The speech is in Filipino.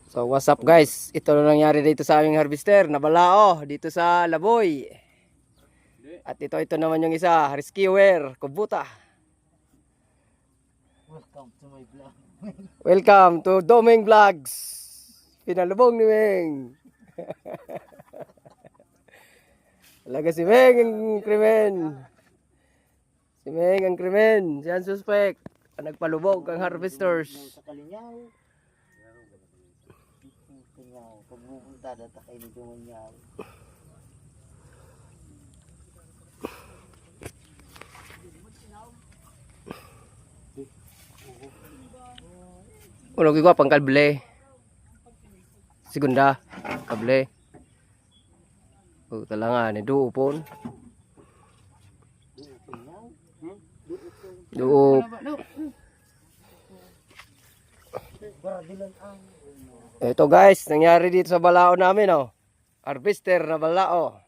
So what's up guys? Ito na nangyari dito sa aming harvester, nabalao dito sa Laboy. At ito naman yung isa, rescuer, Kubuta. Welcome to my vlog. Welcome to Domeng Vlogs. Pinalubong ni Meng. Talaga si Meng ang krimen. Si Meng ang krimen. Si ang suspect. Ang nagpalubog ang harvesters. Sa Kalinyaw. Kalinyaw. Pag pupunta, datakay nito Kalinyaw. Ulo ko pang kable. Segunda kable. Talangan ni duupon. Duup. Ito guys, nangyari dito sa balao namin oh. Harvester na balao.